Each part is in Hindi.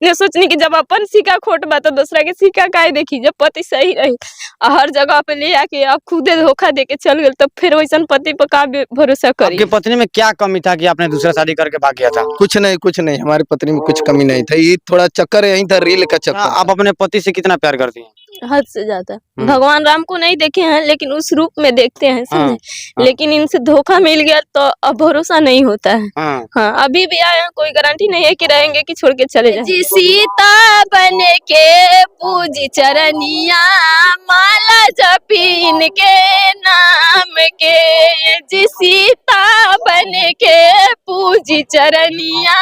ने सोचनी कि जब अपन सिक्का खोट बा तो दूसरा के सिक्का काहे देखी। जब पति सही रही हर जगह पे ले आके आप खुदे धोखा दे के चल गए, तो फिर वैसन पति पर का भरोसा करी। आपकी पत्नी में क्या कमी था कि आपने दूसरा शादी करके भाग गया था? कुछ नहीं, हमारी पत्नी में कुछ कमी नहीं था, ये थोड़ा चक्कर यही था, रील का चक्कर। आप अपने पति से कितना प्यार करती हैं? हद से ज्यादा। भगवान राम को नहीं देखे हैं लेकिन उस रूप में देखते हैं, समझे। लेकिन इनसे धोखा मिल गया तो अब भरोसा नहीं होता है। हाँ, अभी भी आए हैं, कोई गारंटी नहीं है कि रहेंगे कि छोड़ के चले जाएंगे। जी सीता बन के पूजी चरनिया, माला जपीन के नाम के। जी सीता बन के पूजी चरनिया,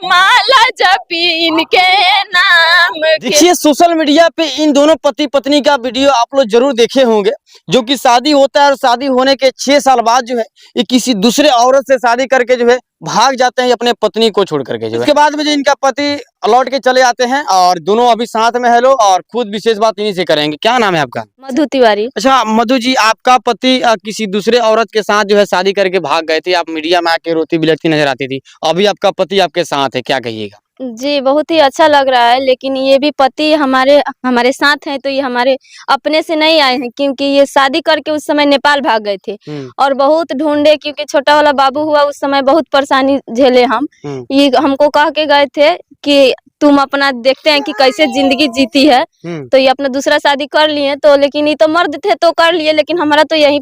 माला जपीन के नाम के। देखिए सोशल मीडिया पे इन दोनों पति पत्नी का वीडियो आप लोग जरूर देखे होंगे, जो कि शादी होता है और शादी होने के 6 साल बाद जो है ये किसी दूसरे औरत से शादी करके जो है भाग जाते हैं अपने पत्नी को छोड़ करके। जो इसके बाद में जो इनका पति लौट के चले आते हैं और दोनों अभी साथ में है लोग, और खुद विशेष बात इन्हीं से करेंगे। क्या नाम है आपका? मधु तिवारी। अच्छा मधु जी, आपका पति किसी दूसरे औरत के साथ जो है शादी करके भाग गए थे, आप मीडिया में आके रोती बिलखती नजर आती थी, अभी आपका पति आपके साथ है, क्या कहिएगा? जी बहुत ही अच्छा लग रहा है, लेकिन ये भी पति हमारे साथ हैं तो ये हमारे अपने से नहीं आए हैं, क्योंकि ये शादी करके उस समय नेपाल भाग गए थे और बहुत ढूंढे, क्योंकि छोटा वाला बाबू हुआ उस समय बहुत परेशानी झेले हम। ये हमको कह के गए थे कि तुम अपना देखते हैं कि कैसे जिंदगी जीती है, तो ये अपना दूसरा शादी कर लिए। तो लेकिन ये तो मर्द थे तो कर लिए, लेकिन हमारा तो यही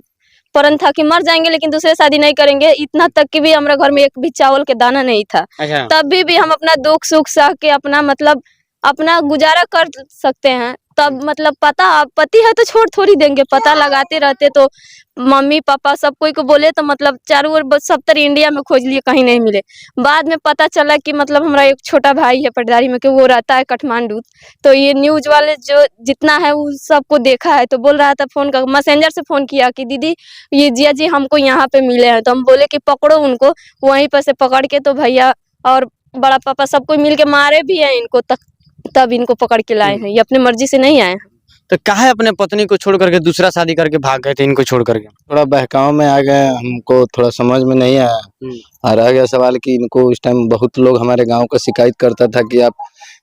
प्रण था कि मर जाएंगे लेकिन दूसरे शादी नहीं करेंगे। इतना तक कि भी हमारे घर में एक भी चावल के दाना नहीं था। तब भी हम अपना दुख सुख सह के अपना अपना गुजारा कर सकते हैं। तब पति है तो छोड़ थोड़ी देंगे। पता लगाते रहते तो मम्मी पापा सब कोई को बोले तो चारों ओर 70 इंडिया में खोज लिए, कहीं नहीं मिले। बाद में पता चला कि हमारा एक छोटा भाई है पटदारी में, कि वो रहता है काठमांडू। तो ये न्यूज वाले जो जितना है वो सबको देखा है, तो बोल रहा था, फोन का मैसेंजर से फोन किया कि दीदी ये जिया जी हमको यहाँ पे मिले हैं। तो हम बोले कि पकड़ो उनको। वहीं पर से पकड़ के तो भैया और बड़ा पापा सब कोई मिल के मारे भी है इनको, तब इनको पकड़ के लाए हैं। ये अपने मर्जी से नहीं आए हैं। तो काहे अपने पत्नी को छोड़ करके दूसरा शादी करके भाग गए थे इनको छोड़ करके? थोड़ा बहकाव में आ गए, हमको थोड़ा समझ में नहीं आया। और रह गया सवाल कि इनको उस टाइम बहुत लोग हमारे गांव का शिकायत करता था कि आप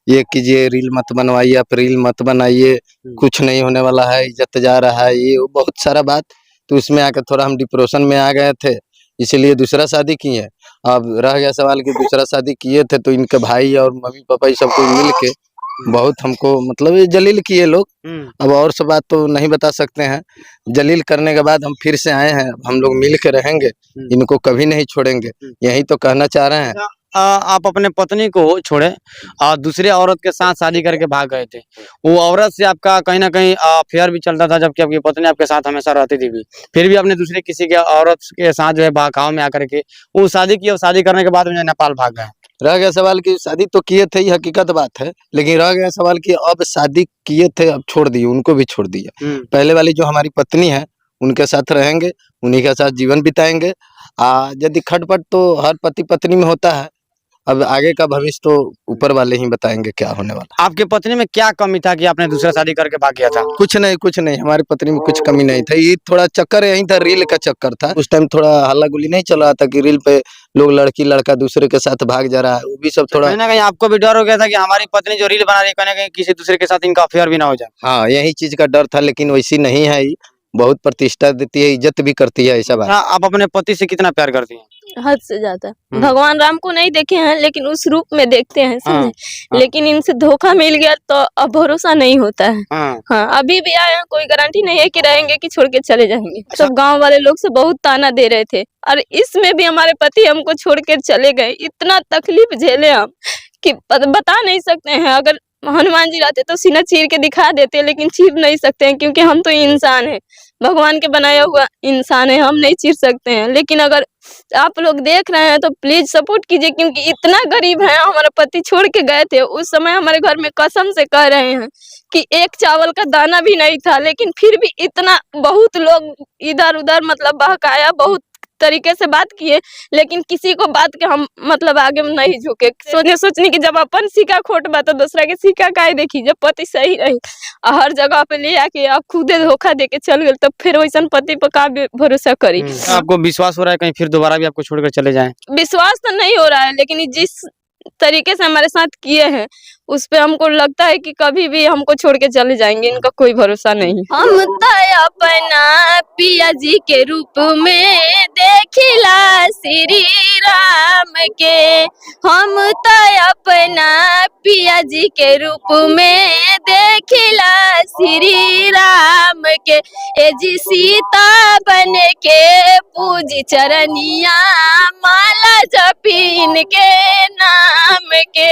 ये कीजिए, रील मत बनवाइए, आप रील मत बनाइए, कुछ नहीं होने वाला है, इज्जत जा रहा है, ये बहुत सारा बात। तो उसमें आकर थोड़ा हम डिप्रेशन में आ गए थे, इसीलिए दूसरा शादी किए। अब रह गया सवाल कि दूसरा शादी किए थे तो इनके भाई और मम्मी पापा ये सब कोई मिल के बहुत हमको ये जलील किए लोग। अब और सब बात तो नहीं बता सकते हैं। जलील करने के बाद हम फिर से आए हैं, हम लोग मिल के रहेंगे, इनको कभी नहीं छोड़ेंगे, यही तो कहना चाह रहे हैं। आप अपने पत्नी को छोड़े और दूसरे औरत के साथ शादी करके भाग गए थे। वो औरत से आपका कहीं ना कहीं अफेयर भी चलता था, जबकि आपकी पत्नी आपके साथ हमेशा रहती थी भी, फिर भी आपने दूसरे किसी के औरत के साथ जो है बहकाव में आकर के वो शादी की, और शादी करने के बाद में नेपाल भाग गए। रह गया सवाल कि शादी तो किए थे, ये हकीकत बात है, लेकिन रह गया सवाल कि अब शादी किए थे, अब छोड़ दिए, उनको भी छोड़ दिया। पहले वाली जो हमारी पत्नी है उनके साथ रहेंगे, उन्हीं के साथ जीवन बिताएंगे। यदि खटपट तो हर पति पत्नी में होता है, अब आगे का भविष्य तो ऊपर वाले ही बताएंगे क्या होने वाला। आपके पत्नी में क्या कमी था कि आपने दूसरा शादी करके भाग गया था? कुछ नहीं, हमारी पत्नी में कुछ कमी नहीं था, ये थोड़ा चक्कर यही था, रील का चक्कर था। उस टाइम थोड़ा हल्ला गुल्ली नहीं चल रहा था कि रील पे लोग लड़की लड़का दूसरे के साथ भाग जा रहा है, वो भी सब थोड़ा कहीं ना कहीं आपको भी डर हो गया था कि हमारी पत्नी जो रील बना रही है कहीं ना कहीं किसी दूसरे के साथ इनका अफेयर भी ना हो जाए। हाँ, यही चीज का डर था, लेकिन वैसी नहीं है। बहुत प्रतिष्ठा देती है, इज्जत भी करती है, ऐसा बात। आप अपने पति से कितना प्यार करती हैं? हद से ज्यादा। भगवान राम को नहीं देखे हैं लेकिन उस रूप में देखते हैं, समझे। लेकिन इनसे धोखा मिल गया तो अब भरोसा नहीं होता है। हाँ, अभी भी आए हैं, कोई गारंटी नहीं है कि रहेंगे कि छोड़ के चले जाएंगे। सब गांव वाले लोग से बहुत ताना दे रहे थे, और इसमें भी हमारे पति हमको छोड़ के चले गए। इतना तकलीफ झेले हम कि बता नहीं सकते हैं। अगर हनुमान जी रहते तो सीना चीर के दिखा देते, लेकिन चीर नहीं सकते हैं क्योंकि हम तो इंसान हैं, भगवान के बनाया हुआ इंसान है, हम नहीं चीर सकते हैं। लेकिन अगर आप लोग देख रहे हैं तो प्लीज सपोर्ट कीजिए, क्योंकि इतना गरीब है। हमारा पति छोड़ के गए थे, उस समय हमारे घर में कसम से कह रहे हैं कि एक चावल का दाना भी नहीं था, लेकिन फिर भी इतना बहुत लोग इधर उधर बहकाया, बहुत तरीके से बात किए, लेकिन किसी को बात के हम आगे नहीं झुके। सोचनी कि जब अपन सिक्का खोट बा तो दूसरा के सिक्का काहे देखी। जब पति सही रही हर जगह पे ले आके आप खुदे धोखा दे के चल गए, तो फिर वैसन पति पर का भरोसा करी। आपको विश्वास हो रहा है कहीं फिर दोबारा भी आपको छोड़कर चले जाएं? विश्वास तो नहीं हो रहा है, लेकिन जिस तरीके से हमारे साथ किए हैं, उस पे हमको लगता है कि कभी भी हमको छोड़ के चले जाएंगे, इनका कोई भरोसा नहीं। हम तो अपना पिया जी के रूप में देखिला श्री राम के, हम तो अपना पिया जी के रूप में देखिला श्री राम के। ए जी सीता बन के पूजी चरनिया, माला जपीन के नाम के।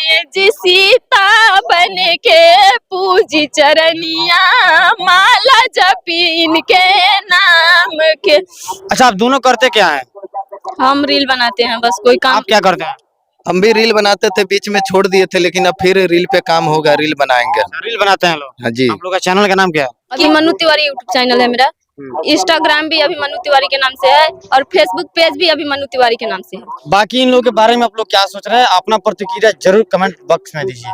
ए जी सीता बन के पूजी चरनिया, माला जपीन के नाम के। अच्छा, आप दोनों करते क्या है? हम रील बनाते हैं, बस कोई काम। आप क्या करते हैं? हम भी रील बनाते थे, बीच में छोड़ दिए थे, लेकिन अब फिर रील पे काम होगा, रील बनाएंगे। रील बनाते हैं लोग? हाँ जी। आप लोग का चैनल का नाम क्या है? अभी मनु तिवारी यूट्यूब चैनल है मेरा, इंस्टाग्राम भी अभी मनु तिवारी के नाम से है, और फेसबुक पेज भी अभी मनु तिवारी के नाम से है। बाकी इन लोगों के बारे में आप लोग क्या सोच रहे हैं? अपना प्रतिक्रिया जरूर कमेंट बॉक्स में दीजिए।